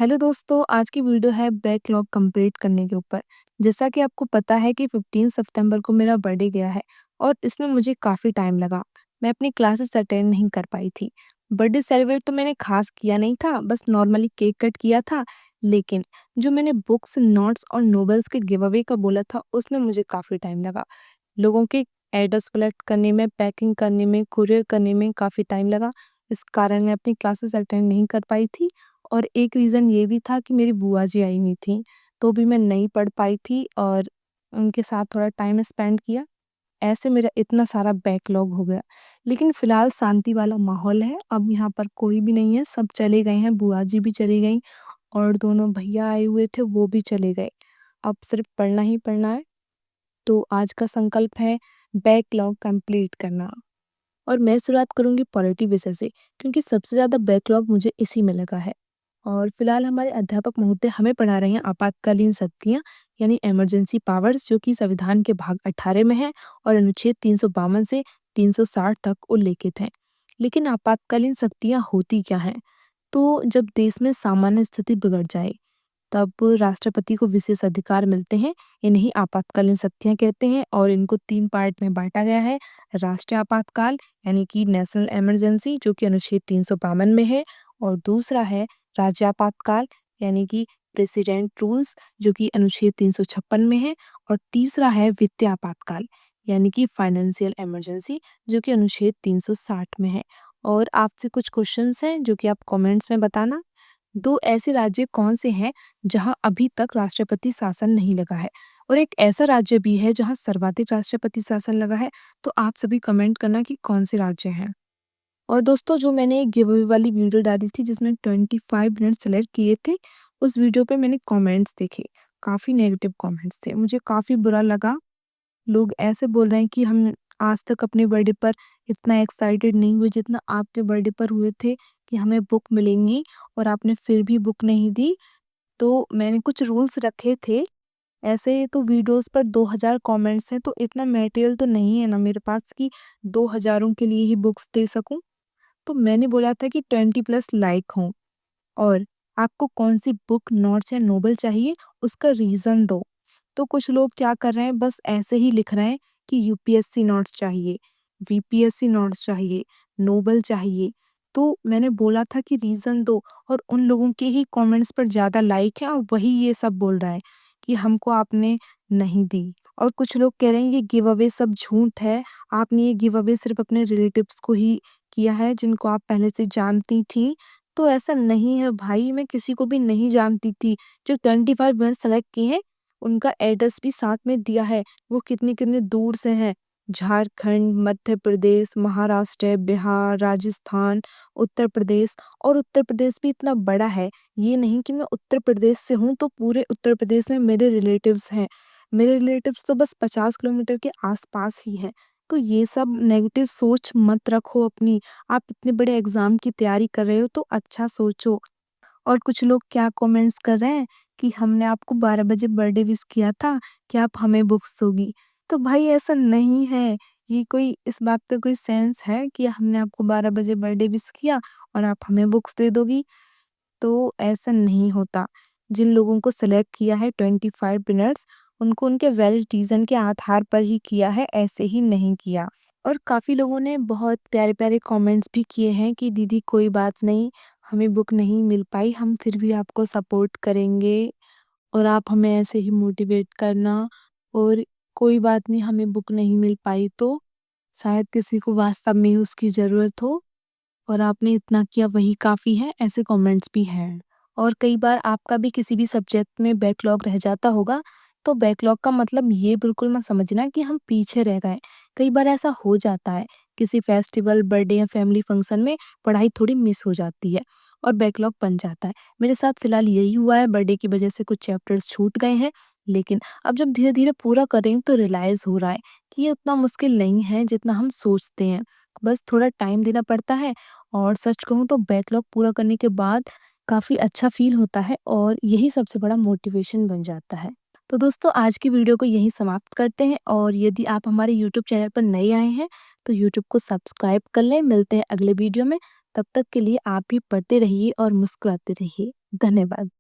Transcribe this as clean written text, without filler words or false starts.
Hello दोस्तों, आज की वीडियो है बैकलॉग कंप्लीट करने के ऊपर। जैसा कि आपको पता है कि 15 सितंबर को मेरा बर्थडे गया है और इसमें मुझे काफ़ी टाइम लगा। मैं अपनी क्लासेस अटेंड नहीं कर पाई थी। बर्थडे सेलिब्रेट तो मैंने खास किया नहीं था, बस नॉर्मली केक कट किया था। लेकिन जो मैंने बुक्स, नोट्स और नोवेल्स के गिव अवे का बोला था, उसमें मुझे काफ़ी टाइम लगा। लोगों के एड्रेस कलेक्ट करने में, पैकिंग करने में, कुरियर करने में काफ़ी टाइम लगा। इस कारण मैं अपनी क्लासेस अटेंड नहीं कर पाई थी। और एक रीज़न ये भी था कि मेरी बुआ जी आई हुई थीं, तो भी मैं नहीं पढ़ पाई थी और उनके साथ थोड़ा टाइम स्पेंड किया। ऐसे मेरा इतना सारा बैकलॉग हो गया। लेकिन फ़िलहाल शांति वाला माहौल है, अब यहाँ पर कोई भी नहीं है, सब चले गए हैं, बुआ जी भी चली गईं और दोनों भैया आए हुए थे, वो भी चले गए। अब सिर्फ़ पढ़ना ही पढ़ना है, तो आज का संकल्प है बैकलॉग कंप्लीट करना। और मैं शुरुआत करूँगी पॉलिटी विषय से, क्योंकि सबसे ज़्यादा बैकलॉग मुझे इसी में लगा है। और फिलहाल हमारे अध्यापक महोदय हमें पढ़ा रहे हैं आपातकालीन शक्तियाँ यानी इमरजेंसी पावर्स, जो कि संविधान के भाग 18 में है और अनुच्छेद 352 से 360 तक उल्लेखित हैं। लेकिन आपातकालीन शक्तियाँ होती क्या हैं? तो जब देश में सामान्य स्थिति बिगड़ जाए, तब राष्ट्रपति को विशेष अधिकार मिलते हैं। इन्हीं आपातकालीन शक्तियाँ कहते हैं और इनको 3 पार्ट में बाँटा गया है। राष्ट्रीय आपातकाल यानी कि नेशनल इमरजेंसी, जो कि अनुच्छेद 352 में है, और दूसरा है राज्य आपातकाल यानी कि प्रेसिडेंट रूल्स, जो कि अनुच्छेद 356 में है, और तीसरा है वित्तीय आपातकाल यानी कि फाइनेंशियल इमरजेंसी, जो कि अनुच्छेद 360 में है। और आपसे कुछ क्वेश्चंस हैं जो कि आप कमेंट्स में बताना। 2 ऐसे राज्य कौन से हैं जहां अभी तक राष्ट्रपति शासन नहीं लगा है? और एक ऐसा राज्य भी है जहां सर्वाधिक राष्ट्रपति शासन लगा है, तो आप सभी कमेंट करना कि कौन से राज्य हैं। और दोस्तों, जो मैंने एक गिव अवे वाली वीडियो डाली थी जिसमें 25 मिनट सेलेक्ट किए थे, उस वीडियो पे मैंने कमेंट्स देखे, काफ़ी नेगेटिव कमेंट्स थे। मुझे काफ़ी बुरा लगा। लोग ऐसे बोल रहे हैं कि हम आज तक अपने बर्थडे पर इतना एक्साइटेड नहीं हुए जितना आपके बर्थडे पर हुए थे कि हमें बुक मिलेंगी, और आपने फिर भी बुक नहीं दी। तो मैंने कुछ रूल्स रखे थे। ऐसे तो वीडियोस पर 2000 कमेंट्स हैं, तो इतना मटेरियल तो नहीं है ना मेरे पास कि 2000 के लिए ही बुक्स दे सकूं। तो मैंने बोला था कि 20 प्लस लाइक हों, और आपको कौन-सी बुक, नोट्स या नोवेल चाहिए, उसका रीज़न दो। तो कुछ लोग क्या कर रहे हैं, बस ऐसे ही लिख रहे हैं कि यूपीएससी नोट्स चाहिए, वीपीएससी नोट्स चाहिए, नोवेल चाहिए। तो मैंने बोला था कि रीज़न दो, और उन लोगों के ही कमेंट्स पर ज़्यादा लाइक हैं और वही ये सब बोल रहा है कि हमको आपने नहीं दी। और कुछ लोग कह रहे हैं ये गिव अवे सब झूठ है, आपने ये गिव अवे सिर्फ़ अपने रिलेटिव्स को ही किया है जिनको आप पहले से जानती थीं। तो ऐसा नहीं है भाई, मैं किसी को भी नहीं जानती थी। जो 25 मैंने सेलेक्ट किए हैं, उनका एड्रेस भी साथ में दिया है। वो कितने-कितने दूर से हैं। झारखंड, मध्य प्रदेश, महाराष्ट्र, बिहार, राजस्थान, उत्तर प्रदेश, और उत्तर प्रदेश भी इतना बड़ा है। ये नहीं कि मैं उत्तर प्रदेश से हूँ तो पूरे उत्तर प्रदेश में मेरे रिलेटिव्स हैं। मेरे रिलेटिव्स तो बस 50 किलोमीटर के आस-पास ही हैं। तो ये सब नेगेटिव सोच मत रखो अपनी। आप इतने बड़े एग्ज़ाम की तैयारी कर रहे हो तो अच्छा सोचो। और कुछ लोग क्या कमेंट्स कर रहे हैं कि हमने आपको 12 बजे बर्थडे विश किया था, क्या आप हमें बुक्स दोगी? तो भाई ऐसा नहीं है। ये कोई, इस बात का कोई सेंस है कि हमने आपको 12 बजे बर्थडे विश किया और आप हमें बुक्स दे दोगी? तो ऐसा नहीं होता। जिन लोगों को सेलेक्ट किया है 25 विनर्स, उनको उनके वैलिड रीज़न के आधार पर ही किया है, ऐसे ही नहीं किया। और काफ़ी लोगों ने बहुत प्यारे-प्यारे कमेंट्स भी किए हैं कि दीदी कोई बात नहीं, हमें बुक नहीं मिल पाई, हम फिर भी आपको सपोर्ट करेंगे और आप हमें ऐसे ही मोटिवेट करना, और कोई बात नहीं, हमें बुक नहीं मिल पाई तो शायद किसी को वास्तव में उसकी ज़रूरत हो और आपने इतना किया वही काफ़ी है, ऐसे कमेंट्स भी हैं। और कई बार आपका भी किसी भी सब्जेक्ट में बैकलॉग रह जाता होगा, तो बैकलॉग का मतलब ये बिल्कुल मत समझना कि हम पीछे रह गए। कई बार ऐसा हो जाता है, किसी फेस्टिवल, बर्थडे या फैमिली फंक्शन में पढ़ाई थोड़ी मिस हो जाती है और बैकलॉग बन जाता है। मेरे साथ फिलहाल यही हुआ है, बर्थडे की वजह से कुछ चैप्टर्स छूट गए हैं, लेकिन अब जब धीरे-धीरे पूरा कर रही हूँ तो रियलाइज़ हो रहा है कि ये उतना मुश्किल नहीं है जितना हम सोचते हैं। बस थोड़ा टाइम देना पड़ता है, और सच कहूँ तो बैकलॉग पूरा करने के बाद काफ़ी अच्छा फ़ील होता है और यही सबसे बड़ा मोटिवेशन बन जाता है। तो दोस्तों, आज की वीडियो को यहीं समाप्त करते हैं, और यदि आप हमारे यूट्यूब चैनल पर नए आए हैं तो यूट्यूब को सब्सक्राइब कर लें। मिलते हैं अगले वीडियो में, तब तक के लिए आप भी पढ़ते रहिए और मुस्कुराते रहिए। धन्यवाद।